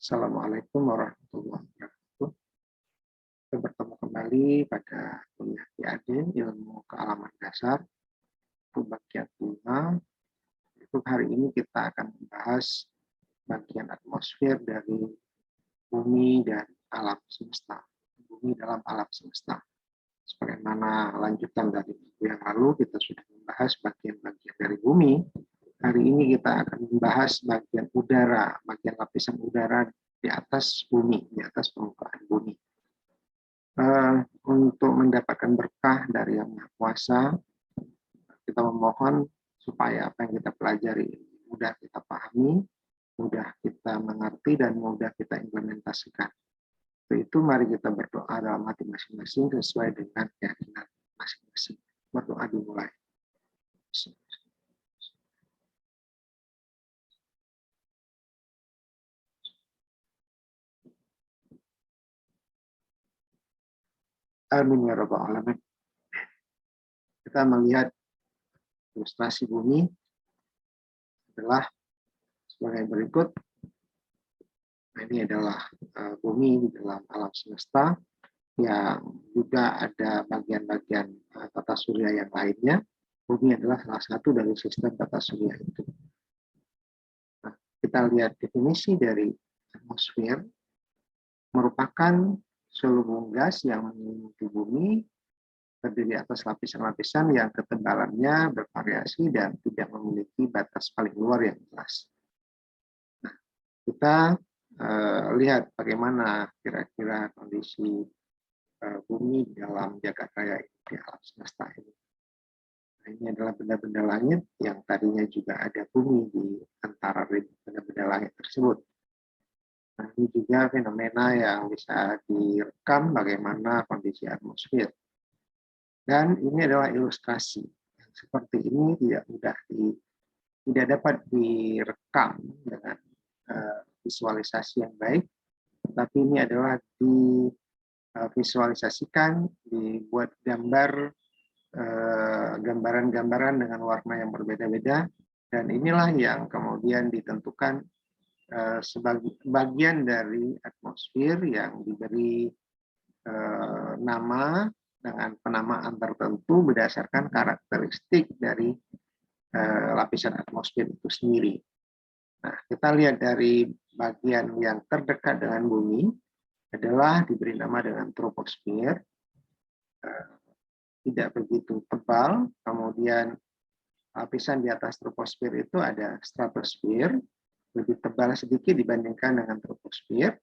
Assalamualaikum warahmatullahi wabarakatuh. Kita bertemu kembali pada kuliah PAD Ilmu Kealaman Dasar, itu bagian 5. Untuk hari ini kita akan membahas bagian atmosfer dari bumi dan alam semesta. Bumi dalam alam semesta. Sebagaimana lanjutan dari minggu yang lalu, kita sudah membahas bagian-bagian dari bumi. Hari ini kita akan membahas bagian udara, bagian lapisan udara di atas bumi, di atas permukaan bumi. Untuk mendapatkan berkah dari Yang Maha Kuasa, kita memohon supaya apa yang kita pelajari mudah kita pahami, mudah kita mengerti, dan mudah kita implementasikan. Untuk itu mari kita berdoa dalam hati masing-masing sesuai dengan keyakinan masing-masing. Berdoa dimulai. Amin ya rabbal alamin. Kita melihat ilustrasi bumi adalah sebagai berikut. Nah, ini adalah bumi di dalam alam semesta yang juga ada bagian-bagian tata surya yang lainnya. Bumi adalah salah satu dari sistem tata surya itu. Nah, kita lihat definisi dari atmosfer, merupakan seluruh gas yang mengelilingi bumi terdiri atas lapisan-lapisan yang ketebalannya bervariasi dan tidak memiliki batas paling luar yang jelas. Nah, kita lihat bagaimana kira-kira kondisi bumi dalam jagat raya di alam semesta ini. Nah, ini adalah benda-benda langit yang tadinya juga ada bumi di antara benda-benda langit tersebut. Nah, ini juga fenomena yang bisa direkam bagaimana kondisi atmosfer. Dan ini adalah ilustrasi. Seperti ini tidak dapat direkam dengan visualisasi yang baik, tapi ini adalah divisualisasikan, dibuat gambaran-gambaran dengan warna yang berbeda-beda, dan inilah yang kemudian ditentukan sebagai bagian dari atmosfer yang diberi nama dengan penamaan tertentu berdasarkan karakteristik dari lapisan atmosfer itu sendiri. Nah, kita lihat dari bagian yang terdekat dengan bumi adalah diberi nama dengan troposfer, tidak begitu tebal. Kemudian lapisan di atas troposfer itu ada stratosfer, lebih tebal sedikit dibandingkan dengan troposfer.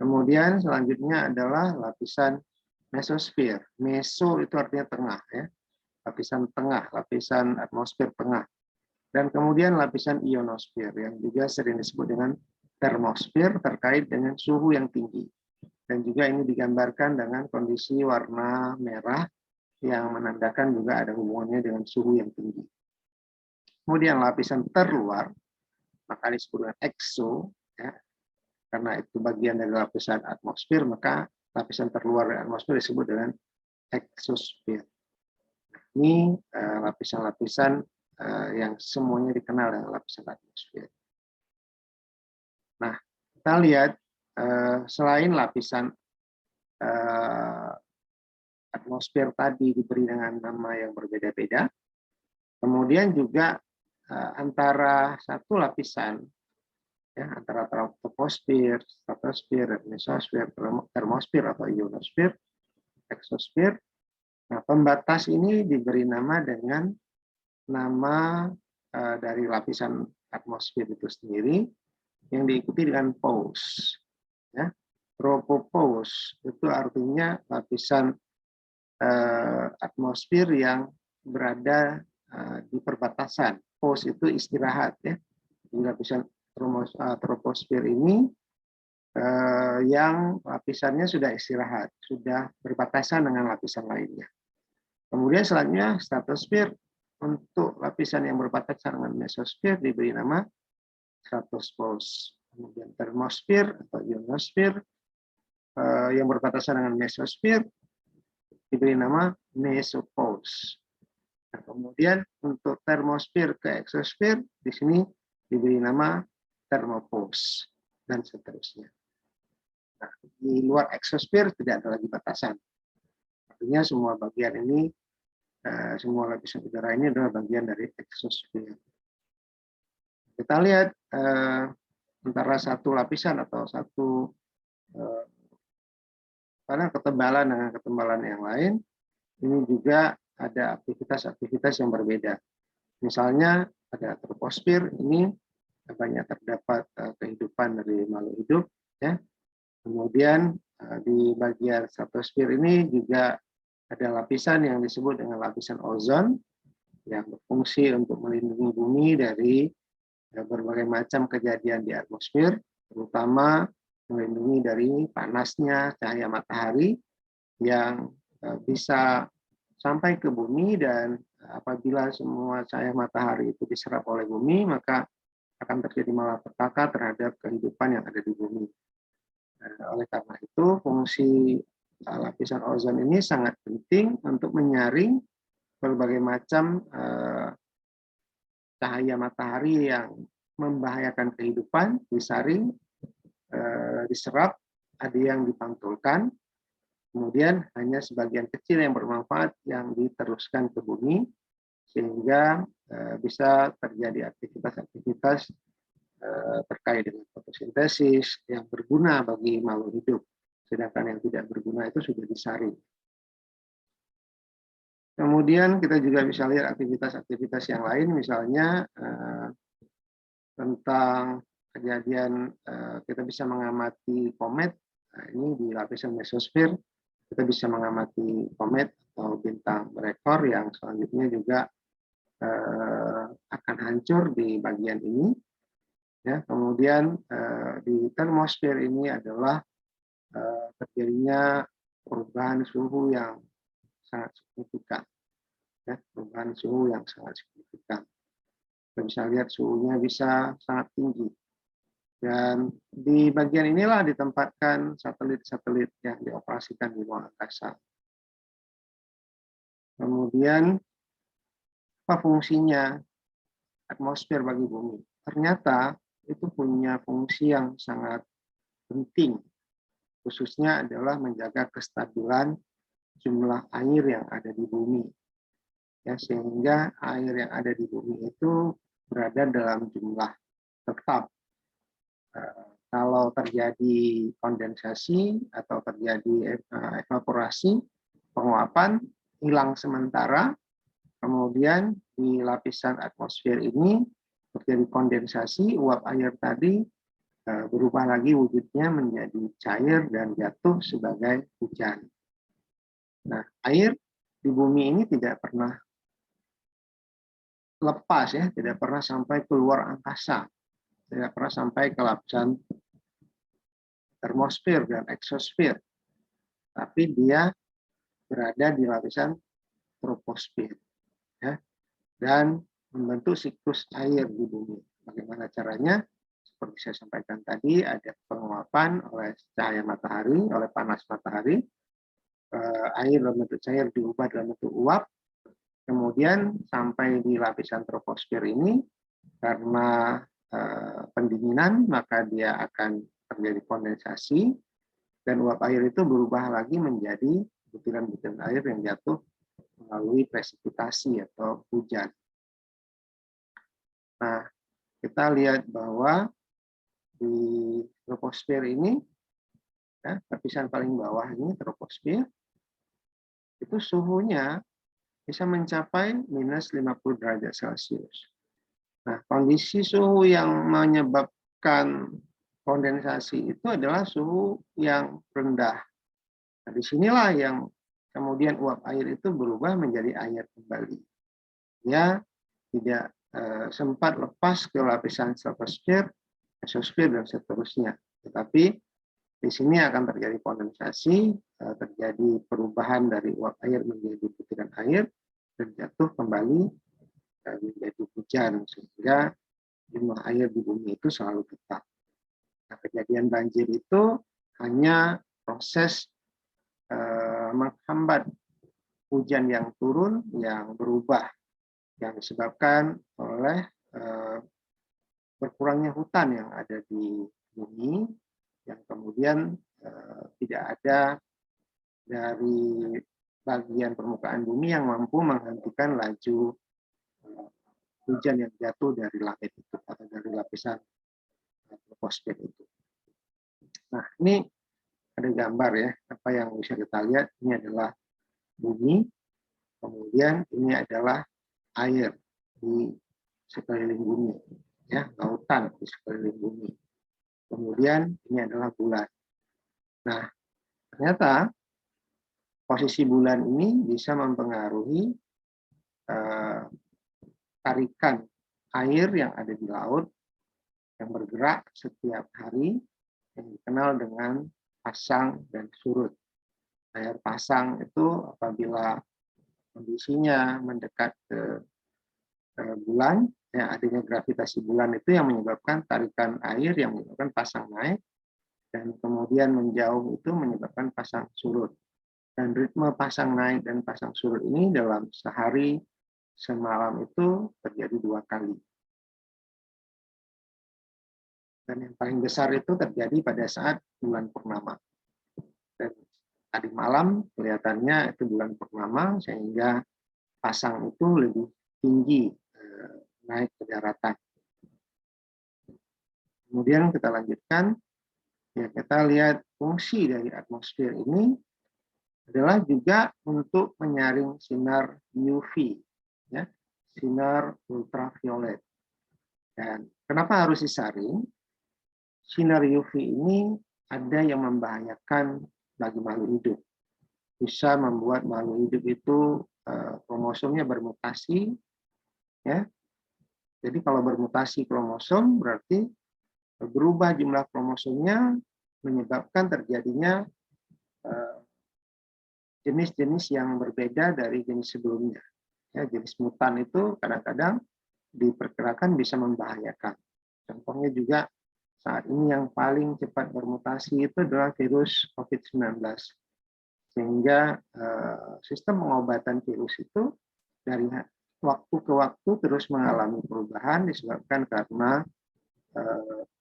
Kemudian selanjutnya adalah lapisan mesosfer. Meso itu artinya tengah, ya. Lapisan tengah, lapisan atmosfer tengah. Dan kemudian lapisan ionosfer yang juga sering disebut dengan termosfer terkait dengan suhu yang tinggi. Dan juga ini digambarkan dengan kondisi warna merah yang menandakan juga ada hubungannya dengan suhu yang tinggi. Kemudian lapisan terluar, maka disebut dengan exo, ya. Karena itu bagian dari lapisan atmosfer, maka lapisan terluar dari atmosfer disebut dengan exosfer. Ini lapisan-lapisan yang semuanya dikenal dengan lapisan atmosfer. Nah, kita lihat selain lapisan atmosfer tadi diberi dengan nama yang berbeda-beda, kemudian juga antara satu lapisan, ya, antara troposfer, stratosfer, mesosfer, termosfer atau ionosfer, exosfer. Nah, pembatas ini diberi nama dengan nama dari lapisan atmosfer itu sendiri yang diikuti dengan pause. Ya. Tropopause itu artinya lapisan atmosfer yang berada di perbatasan. Pause itu istirahat, ya. Di lapisan troposfer ini yang lapisannya sudah istirahat, sudah berbatasan dengan lapisan lainnya. Kemudian selanjutnya stratosfer, untuk lapisan yang berbatasan dengan mesosfer diberi nama stratopause. Kemudian termosfer atau ionosfer yang berbatasan dengan mesosfer diberi nama mesopause. Nah, kemudian untuk termosfer ke exosfer di sini diberi nama thermopause. dan seterusnya. Nah, di luar exosphere tidak ada lagi batasan. Artinya semua bagian ini, semua lapisan udara ini adalah bagian dari exosphere. Kita lihat antara satu lapisan atau satu karena ketebalan dengan ketebalan yang lain, ini juga ada aktivitas-aktivitas yang berbeda. Misalnya ada troposfer, ini banyak terdapat kehidupan dari makhluk hidup, ya. Kemudian di bagian stratosfer ini juga ada lapisan yang disebut dengan lapisan ozon yang berfungsi untuk melindungi bumi dari berbagai macam kejadian di atmosfer, terutama melindungi dari panasnya cahaya matahari yang bisa sampai ke bumi, dan apabila semua cahaya matahari itu diserap oleh bumi, maka akan terjadi malapetaka terhadap kehidupan yang ada di bumi. Oleh karena itu, fungsi lapisan ozon ini sangat penting untuk menyaring berbagai macam cahaya matahari yang membahayakan kehidupan, disaring, diserap, ada yang dipantulkan, kemudian hanya sebagian kecil yang bermanfaat yang diteruskan ke bumi, sehingga bisa terjadi aktivitas-aktivitas terkait dengan fotosintesis yang berguna bagi makhluk hidup, sedangkan yang tidak berguna itu sudah disaring. Kemudian kita juga bisa lihat aktivitas-aktivitas yang lain, misalnya tentang kejadian kita bisa mengamati komet. Nah, ini di lapisan mesosfer kita bisa mengamati komet atau bintang berekor yang selanjutnya juga akan hancur di bagian ini. Ya, kemudian di termosfer ini adalah terjadinya perubahan suhu yang sangat signifikan. Ya, perubahan suhu yang sangat signifikan. Kita bisa lihat suhunya bisa sangat tinggi. Dan di bagian inilah ditempatkan satelit-satelit yang dioperasikan di ruang angkasa. Kemudian, apa fungsinya atmosfer bagi bumi? Ternyata itu punya fungsi yang sangat penting, khususnya adalah menjaga kestabilan jumlah air yang ada di bumi. Ya, sehingga air yang ada di bumi itu berada dalam jumlah tetap. Kalau terjadi kondensasi atau terjadi evaporasi, penguapan hilang sementara, kemudian di lapisan atmosfer ini terjadi kondensasi, uap air tadi berubah lagi wujudnya menjadi cair dan jatuh sebagai hujan. Nah, air di bumi ini tidak pernah lepas, ya, tidak pernah sampai keluar angkasa, tidak pernah sampai ke lapisan termosfer dan eksosfer, tapi dia berada di lapisan troposfer, ya, dan membentuk siklus air di bumi. Bagaimana caranya? Seperti saya sampaikan tadi, ada penguapan oleh cahaya matahari, oleh panas matahari, air dalam bentuk cair diubah dalam bentuk uap, kemudian sampai di lapisan troposfer ini, karena pendinginan, maka dia akan terjadi kondensasi, dan uap air itu berubah lagi menjadi butiran-butiran air yang jatuh melalui presipitasi atau hujan. Nah, kita lihat bahwa di troposfer ini, ya, lapisan paling bawah ini troposfer, itu suhunya bisa mencapai minus 50 derajat Celcius. Nah, kondisi suhu yang menyebabkan kondensasi itu adalah suhu yang rendah. Nah, disinilah yang kemudian uap air itu berubah menjadi air kembali. Ya, tidak sempat lepas ke lapisan stratosfer, mesosfer, dan seterusnya. Tetapi di sini akan terjadi kondensasi, terjadi perubahan dari uap air menjadi butiran air, dan jatuh kembali menjadi hujan, sehingga jumlah air di bumi itu selalu tetap. Nah, kejadian banjir itu hanya proses menghambat hujan yang turun yang berubah, yang disebabkan oleh berkurangnya hutan yang ada di bumi yang kemudian tidak ada dari bagian permukaan bumi yang mampu menghentikan laju hujan yang jatuh dari langit itu atau dari lapisan troposfer itu. Nah, ini ada gambar ya, apa yang bisa kita lihat. Ini adalah bumi, kemudian ini adalah air di sekeliling bumi, ya, lautan di sekeliling bumi. Kemudian ini adalah bulan. Nah, ternyata posisi bulan ini bisa mempengaruhi tarikan air yang ada di laut yang bergerak setiap hari yang dikenal dengan pasang dan surut. Air pasang itu apabila kondisinya mendekat ke bulan, ya, adanya gravitasi bulan itu yang menyebabkan tarikan air yang menyebabkan pasang naik, dan kemudian menjauh itu menyebabkan pasang surut. Dan ritme pasang naik dan pasang surut ini dalam sehari semalam itu terjadi 2 kali. Dan yang paling besar itu terjadi pada saat bulan purnama. Dan tadi malam kelihatannya itu bulan purnama, sehingga pasang itu lebih tinggi naik ke daratan. Kemudian kita lanjutkan, ya, kita lihat fungsi dari atmosfer ini adalah juga untuk menyaring sinar UV, ya, sinar ultraviolet. Dan kenapa harus disaring? Sinar UV ini ada yang membahayakan bagi makhluk hidup. Bisa membuat makhluk hidup itu kromosomnya bermutasi, ya. Jadi kalau bermutasi kromosom berarti berubah jumlah kromosomnya, menyebabkan terjadinya jenis-jenis yang berbeda dari jenis sebelumnya. Ya, jenis mutan itu kadang-kadang diperkirakan bisa membahayakan. Contohnya juga saat ini yang paling cepat bermutasi itu adalah virus COVID-19. Sehingga sistem pengobatan virus itu dari waktu ke waktu terus mengalami perubahan disebabkan karena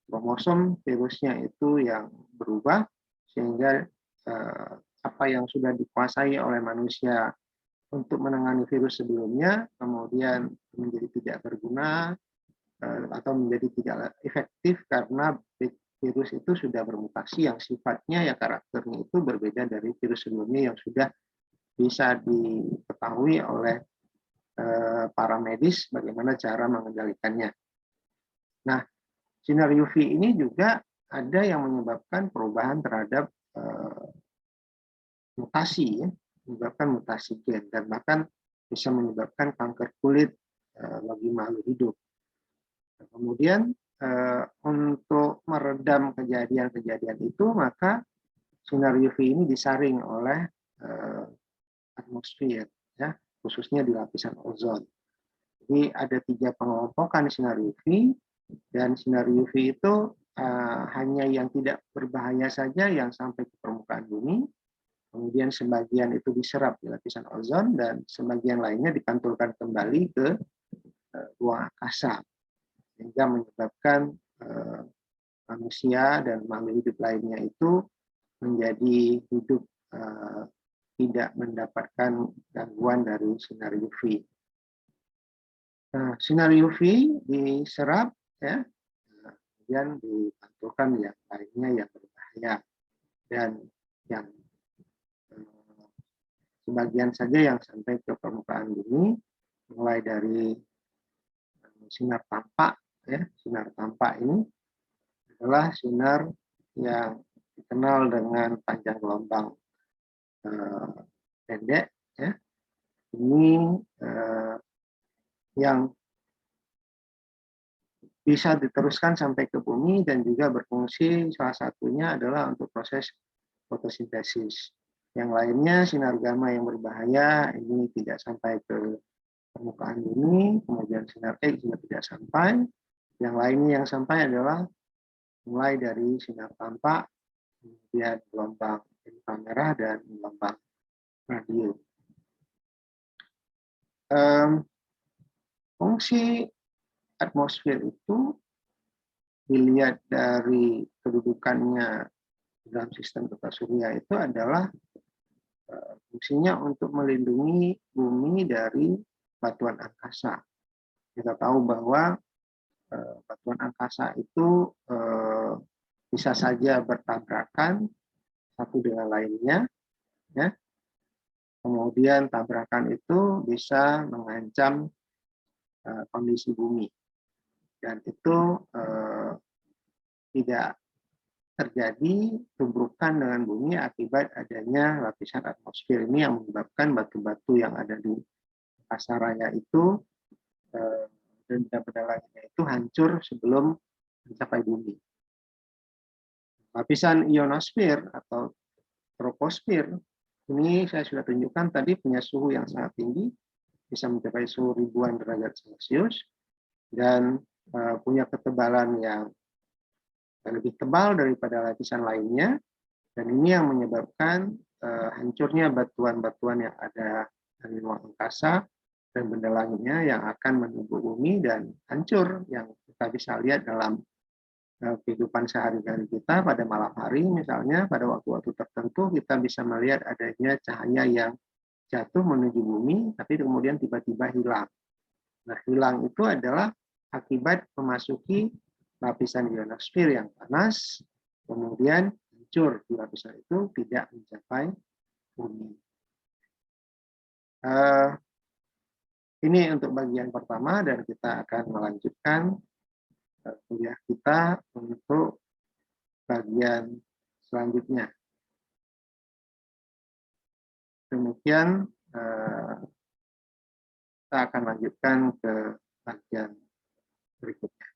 kromosom virusnya itu yang berubah, sehingga apa yang sudah dikuasai oleh manusia untuk menangani virus sebelumnya kemudian menjadi tidak berguna atau menjadi tidak efektif karena virus itu sudah bermutasi yang sifatnya, ya, karakternya itu berbeda dari virus sebelumnya yang sudah bisa diketahui oleh para medis bagaimana cara mengendalikannya. Nah, sinar UV ini juga ada yang menyebabkan perubahan terhadap mutasi, ya, menyebabkan mutasi gen dan bahkan bisa menyebabkan kanker kulit bagi makhluk hidup. Nah, kemudian untuk meredam kejadian-kejadian itu, maka sinar UV ini disaring oleh atmosfer, ya, khususnya di lapisan ozon. Jadi ada 3 pengelompokan sinar UV, dan sinar UV itu hanya yang tidak berbahaya saja yang sampai ke permukaan bumi, kemudian sebagian itu diserap di lapisan ozon, dan sebagian lainnya dipantulkan kembali ke ruang angkasa, sehingga menyebabkan manusia dan makhluk hidup lainnya itu menjadi hidup tidak mendapatkan gangguan dari sinar UV. Nah, sinar UV diserap, ya, kemudian dipantulkan yang lainnya yang berbahaya, dan yang sebagian saja yang sampai ke permukaan bumi, mulai dari sinar tampak, ya. Sinar tampak ini adalah sinar yang dikenal dengan panjang gelombang pendek, ya. Ini yang bisa diteruskan sampai ke bumi dan juga berfungsi, salah satunya adalah untuk proses fotosintesis. Yang lainnya sinar gamma yang berbahaya ini tidak sampai ke permukaan bumi, kemudian sinar X juga tidak sampai. Yang lainnya yang sampai adalah mulai dari sinar tampak, kemudian gelombang inframerah dan gelombang radio. Fungsi atmosfer itu dilihat dari kedudukannya dalam sistem tata surya itu adalah fungsinya untuk melindungi bumi dari batuan angkasa. Kita tahu bahwa batuan angkasa itu bisa saja bertabrakan satu dengan lainnya, ya. Kemudian tabrakan itu bisa mengancam kondisi bumi, dan itu tidak terjadi tumbukan dengan bumi akibat adanya lapisan atmosfer ini yang menyebabkan batu-batu yang ada di angkasa raya itu dan benda-benda lainnya itu hancur sebelum mencapai bumi. Lapisan ionosfer atau troposfer ini saya sudah tunjukkan tadi punya suhu yang sangat tinggi, bisa mencapai suhu ribuan derajat Celcius, dan punya ketebalan yang lebih tebal daripada lapisan lainnya, dan ini yang menyebabkan hancurnya batuan-batuan yang ada di luar angkasa dan benda lainnya yang akan menumbuk bumi dan hancur, yang kita bisa lihat dalam kehidupan sehari-hari kita pada malam hari. Misalnya pada waktu-waktu tertentu kita bisa melihat adanya cahaya yang jatuh menuju bumi tapi kemudian tiba-tiba hilang. Nah, hilang itu adalah akibat memasuki lapisan ionosfer yang panas, kemudian hancur di lapisan itu, tidak mencapai bumi. Ini untuk bagian pertama, dan kita akan melanjutkan kuliah kita untuk bagian selanjutnya. Demikian, kita akan lanjutkan ke bagian berikutnya.